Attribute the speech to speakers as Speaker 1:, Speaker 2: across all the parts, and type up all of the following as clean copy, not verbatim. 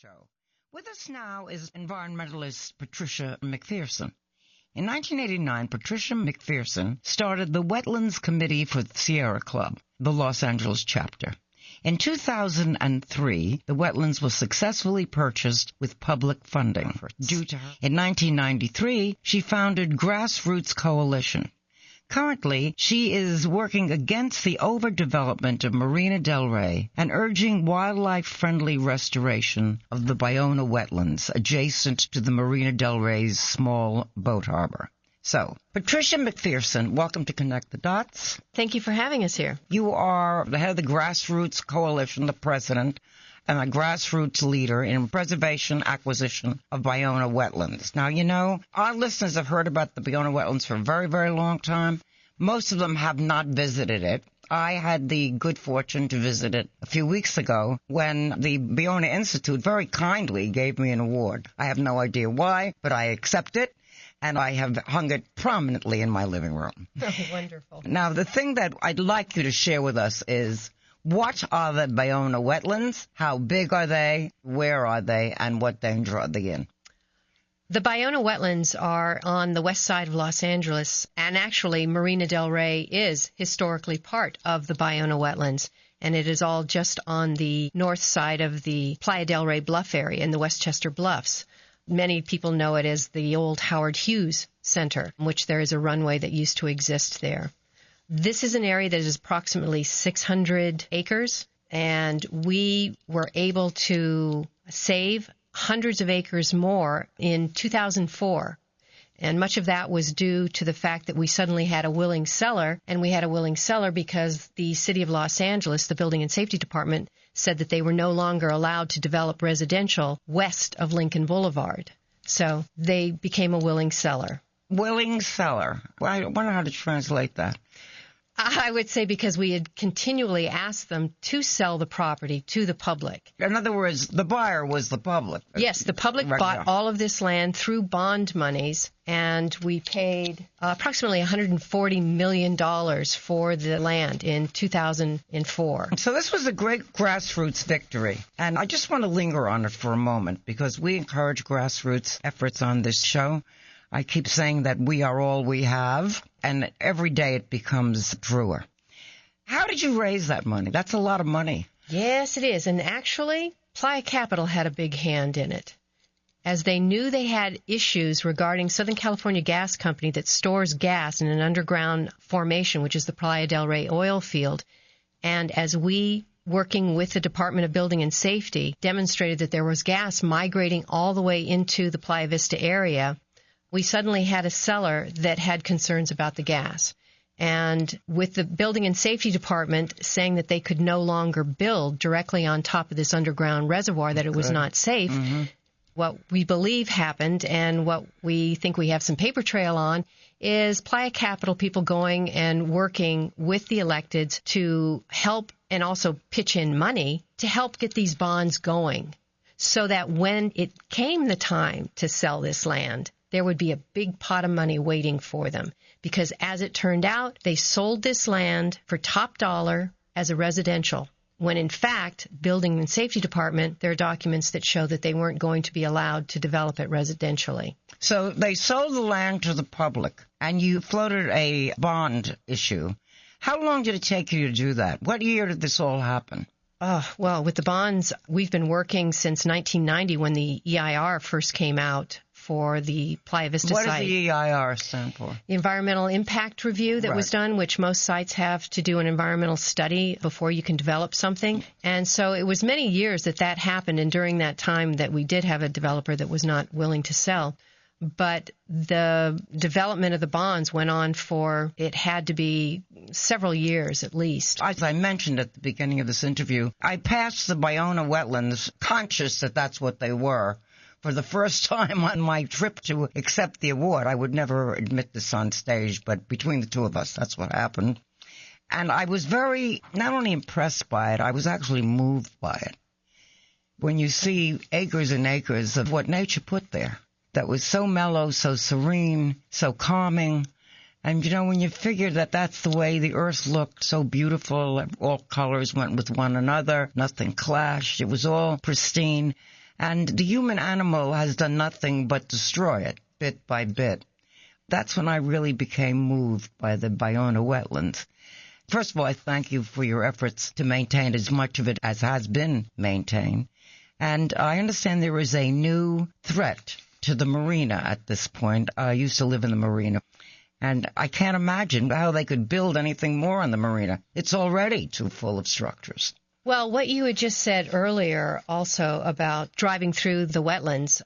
Speaker 1: show. With us now is environmentalist Patricia McPherson. In 1989, Patricia McPherson started the Wetlands Committee for the Sierra Club, the Los Angeles chapter. In 2003, the wetlands was successfully purchased with public funding. Due to her. In 1993, she founded Grassroots Coalition. Currently, she is working against the overdevelopment of Marina del Rey and urging wildlife-friendly restoration of the Ballona Wetlands adjacent to the Marina del Rey's small boat harbor. So, Patricia McPherson, welcome to Connect the Dots.
Speaker 2: Thank you for having us here.
Speaker 1: You are the head of the Grassroots Coalition, the president, and a grassroots leader in preservation acquisition of Ballona Wetlands. Now, you know, our listeners have heard about the Ballona Wetlands for a very, very long time. Most of them have not visited it. I had the good fortune to visit it a few weeks ago when the Ballona Institute very kindly gave me an award. I have no idea why, but I accept it, and I have hung it prominently in my living room.
Speaker 2: Oh, wonderful.
Speaker 1: Now, the thing that I'd like you to share with us is, what are the Ballona Wetlands? How big are they? Where are they? And what danger are they in?
Speaker 2: The Ballona Wetlands are on the west side of Los Angeles, and actually Marina del Rey is historically part of the Ballona Wetlands, and it is all just on the north side of the Playa del Rey Bluff area in the Westchester Bluffs. Many people know it as the old Howard Hughes Center, in which there is a runway that used to exist there. This is an area that is approximately 600 acres, and we were able to save hundreds of acres more in 2004. And much of that was due to the fact that we suddenly had a willing seller, and we had a willing seller because the City of Los Angeles, the Building and Safety Department, said that they were no longer allowed to develop residential west of Lincoln Boulevard. So they became a willing seller.
Speaker 1: Willing seller. Well, I wonder how to translate that.
Speaker 2: I would say because we had continually asked them to sell the property to the public.
Speaker 1: In other words, the buyer was the public.
Speaker 2: Yes, the public bought all of this land through bond monies, and we paid approximately $140 million for the land in 2004.
Speaker 1: So this was a great grassroots victory, and I just want to linger on it for a moment because we encourage grassroots efforts on this show. I keep saying that we are all we have, and every day it becomes truer. How did you raise that money? That's a lot of money.
Speaker 2: Yes, it is. And actually, Playa Capital had a big hand in it, as they knew they had issues regarding Southern California Gas Company that stores gas in an underground formation, which is the Playa del Rey oil field. And as we, working with the Department of Building and Safety, demonstrated that there was gas migrating all the way into the Playa Vista area, we suddenly had a seller that had concerns about the gas. And with the Building and Safety Department saying that they could no longer build directly on top of this underground reservoir, that it was not safe, what we believe happened and what we think we have some paper trail on is Playa Capital people going and working with the electeds to help and also pitch in money to help get these bonds going so that when it came the time to sell this land, there would be a big pot of money waiting for them. Because as it turned out, they sold this land for top dollar as a residential, when in fact, Building and Safety Department, there are documents that show that they weren't going to be allowed to develop it residentially.
Speaker 1: So they sold the land to the public, and you floated a bond issue. How long did it take you to do that? What year did this all happen?
Speaker 2: Well, with the bonds, we've been working since 1990 when the EIR first came out for the Playa Vista site.
Speaker 1: What does the EIR stand for?
Speaker 2: The Environmental Impact Review that was done, which most sites have to do an environmental study before you can develop something. And so it was many years that happened, and during that time that we did have a developer that was not willing to sell. But the development of the bonds went on for, it had to be several years at least.
Speaker 1: As I mentioned at the beginning of this interview, I passed the Ballona Wetlands conscious that that's what they were. For the first time on my trip to accept the award, I would never admit this on stage, but between the two of us, that's what happened. And I was very, not only impressed by it, I was actually moved by it. When you see acres and acres of what nature put there, that was so mellow, so serene, so calming. And, you know, when you figure that that's the way the earth looked, so beautiful, all colors went with one another, nothing clashed, it was all pristine. And the human animal has done nothing but destroy it, bit by bit. That's when I really became moved by the Ballona Wetlands. First of all, I thank you for your efforts to maintain as much of it as has been maintained. And I understand there is a new threat to the marina at this point. I used to live in the marina, and I can't imagine how they could build anything more on the marina. It's already too full of structures.
Speaker 2: Well, what you had just said earlier also about driving through the wetlands,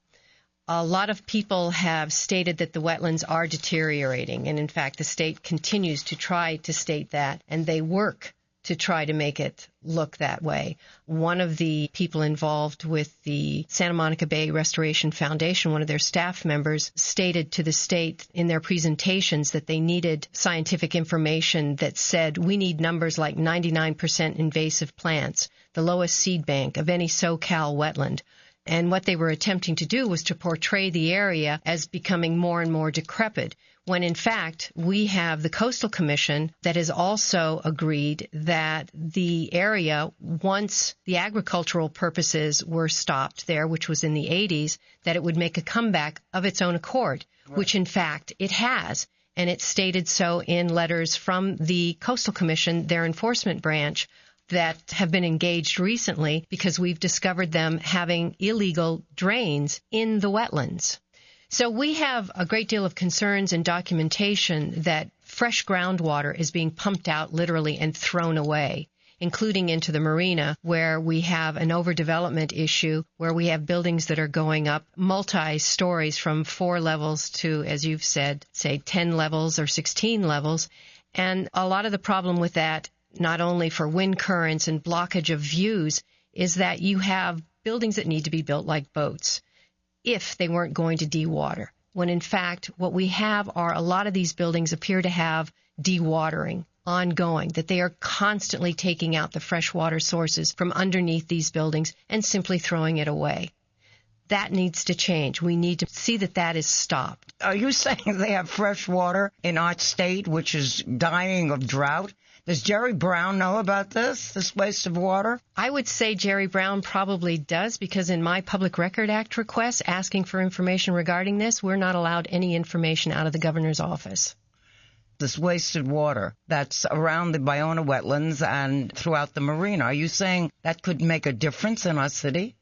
Speaker 2: a lot of people have stated that the wetlands are deteriorating, and in fact the state continues to try to state that, and they work to try to make it look that way. One of the people involved with the Santa Monica Bay Restoration Foundation, one of their staff members, stated to the state in their presentations that they needed scientific information that said we need numbers like 99% invasive plants, the lowest seed bank of any SoCal wetland. And what they were attempting to do was to portray the area as becoming more and more decrepit, when in fact we have the Coastal Commission that has also agreed that the area, once the agricultural purposes were stopped there, which was in the 80s, that it would make a comeback of its own accord, right, which in fact it has. And it stated so in letters from the Coastal Commission, their enforcement branch, that have been engaged recently because we've discovered them having illegal drains in the wetlands. So we have a great deal of concerns and documentation that fresh groundwater is being pumped out literally and thrown away, including into the marina, where we have an overdevelopment issue, where we have buildings that are going up multi-stories from 4 levels to, as you've said, say 10 levels or 16 levels. And a lot of the problem with that, not only for wind currents and blockage of views, is that you have buildings that need to be built like boats if they weren't going to dewater. When in fact, what we have are a lot of these buildings appear to have dewatering ongoing, that they are constantly taking out the freshwater sources from underneath these buildings and simply throwing it away. That needs to change. We need to see that that is stopped.
Speaker 1: Are you saying they have fresh water in our state, which is dying of drought? Does Jerry Brown know about this waste of water?
Speaker 2: I would say Jerry Brown probably does, because in my Public Record Act request asking for information regarding this, we're not allowed any information out of the governor's office.
Speaker 1: This wasted water that's around the Ballona Wetlands and throughout the marina, are you saying that could make a difference in our city?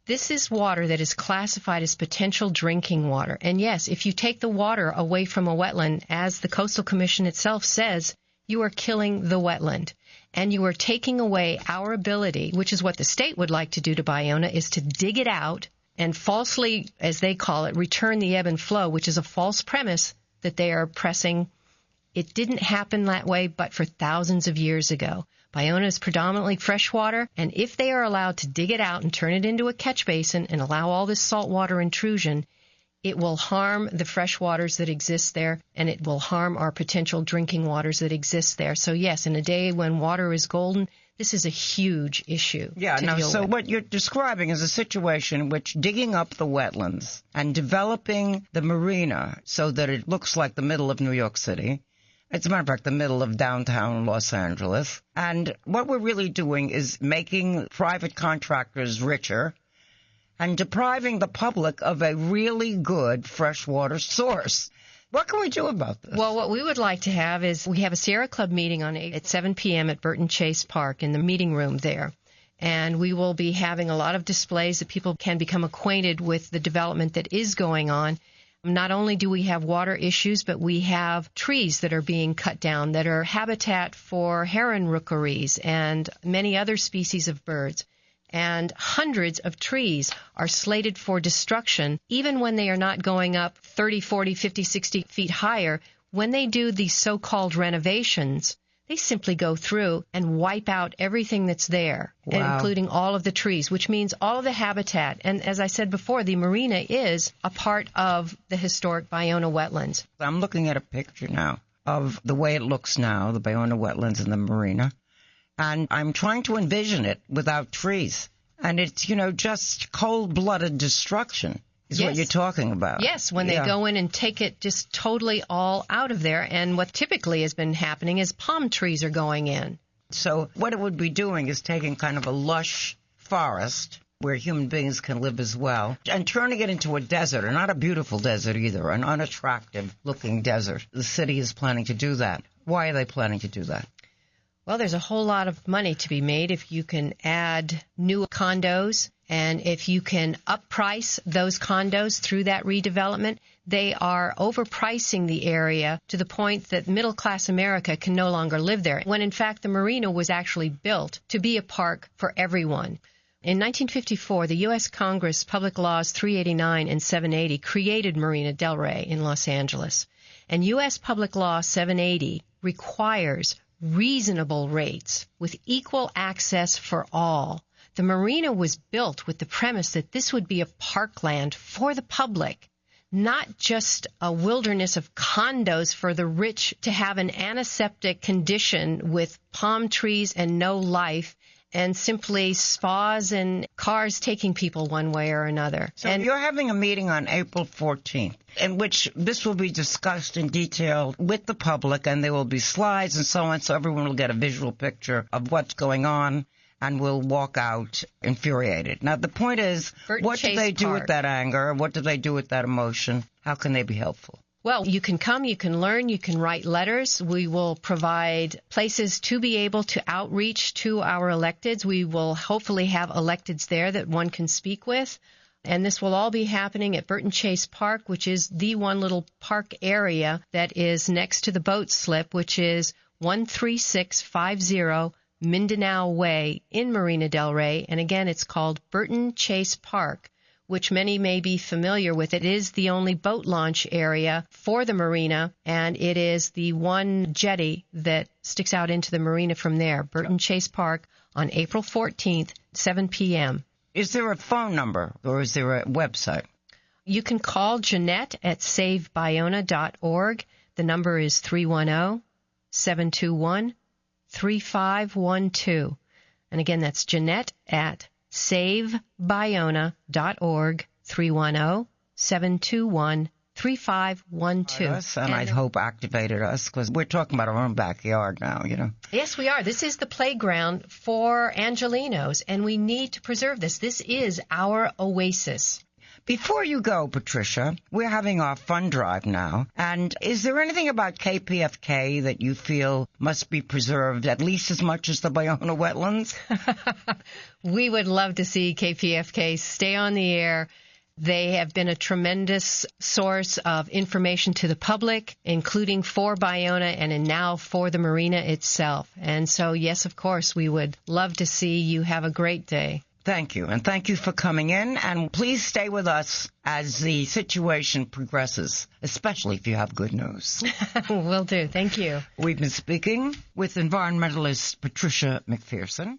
Speaker 2: This is water that is classified as potential drinking water. And yes, if you take the water away from a wetland, as the Coastal Commission itself says, you are killing the wetland. And you are taking away our ability, which is what the state would like to do to Ballona, is to dig it out and falsely, as they call it, return the ebb and flow, which is a false premise that they are pressing. It didn't happen that way, but for thousands of years ago. Ballona is predominantly freshwater, and if they are allowed to dig it out and turn it into a catch basin and allow all this saltwater intrusion, it will harm the fresh waters that exist there, and it will harm our potential drinking waters that exist there. So yes, in a day when water is golden, this is a huge issue.
Speaker 1: Yeah,
Speaker 2: to
Speaker 1: now,
Speaker 2: deal
Speaker 1: so
Speaker 2: with.
Speaker 1: what you're describing is a situation in which digging up the wetlands and developing the marina so that it looks like the middle of New York City, as a matter of fact, the middle of downtown Los Angeles. And what we're really doing is making private contractors richer and depriving the public of a really good freshwater source. What can we do about this?
Speaker 2: Well, what we would like to have is we have a Sierra Club meeting at 7 p.m. at Burton Chase Park in the meeting room there. And we will be having a lot of displays that people can become acquainted with the development that is going on. Not only do we have water issues, but we have trees that are being cut down that are habitat for heron rookeries and many other species of birds. And hundreds of trees are slated for destruction, even when they are not going up 30, 40, 50, 60 feet higher. When they do these so-called renovations, they simply go through and wipe out everything that's there,
Speaker 1: Wow.
Speaker 2: including all of the trees, which means all of the habitat. And as I said before, the marina is a part of the historic Ballona Wetlands.
Speaker 1: I'm looking at a picture now of the way it looks now, the Ballona Wetlands and the marina. And I'm trying to envision it without trees. And it's, just cold-blooded destruction is what you're talking about.
Speaker 2: Yes, when they go in and take it just totally all out of there. And what typically has been happening is palm trees are going in.
Speaker 1: So what it would be doing is taking kind of a lush forest where human beings can live as well, and turning it into a desert, and not a beautiful desert either, an unattractive-looking desert. The city is planning to do that. Why are they planning to do that?
Speaker 2: Well, there's a whole lot of money to be made if you can add new condos, and if you can upprice those condos through that redevelopment. They are overpricing the area to the point that middle-class America can no longer live there, when in fact the marina was actually built to be a park for everyone. In 1954, the U.S. Congress Public Laws 389 and 780 created Marina del Rey in Los Angeles, and U.S. Public Law 780 requires reasonable rates with equal access for all. The marina was built with the premise that this would be a parkland for the public, not just a wilderness of condos for the rich to have an antiseptic condition with palm trees and no life, and simply spas and cars taking people one way or another.
Speaker 1: So you're having a meeting on April 14th, in which this will be discussed in detail with the public, and there will be slides and so on, so everyone will get a visual picture of what's going on and will walk out infuriated. Now, the point is, what do they do with that anger? What do they do with that emotion? How can they be helpful?
Speaker 2: Well, you can come, you can learn, you can write letters. We will provide places to be able to outreach to our electeds. We will hopefully have electeds there that one can speak with. And this will all be happening at Burton Chase Park, which is the one little park area that is next to the boat slip, which is 13650 Mindanao Way in Marina del Rey. And again, it's called Burton Chase Park, which many may be familiar with. It is the only boat launch area for the marina, and it is the one jetty that sticks out into the marina from there, Burton Chase Park, on April 14th, 7 p.m.
Speaker 1: Is there a phone number, or is there a website?
Speaker 2: You can call Jeanette at saveballona.org. The number is 310-721-3512. And again, that's Jeanette at saveballona.org, 310-721-3512.
Speaker 1: And I hope activated us, because we're talking about our own backyard now, you know.
Speaker 2: Yes, we are. This is the playground for Angelenos, and we need to preserve this. This is our oasis.
Speaker 1: Before you go, Patricia, we're having our fund drive now. And is there anything about KPFK that you feel must be preserved at least as much as the Ballona Wetlands?
Speaker 2: We would love to see KPFK stay on the air. They have been a tremendous source of information to the public, including for Ballona and now for the marina itself. And so, yes, of course, we would love to see you have a great day.
Speaker 1: Thank you, and thank you for coming in, and please stay with us as the situation progresses, especially if you have good news.
Speaker 2: Will do. Thank you.
Speaker 1: We've been speaking with environmentalist Patricia McPherson.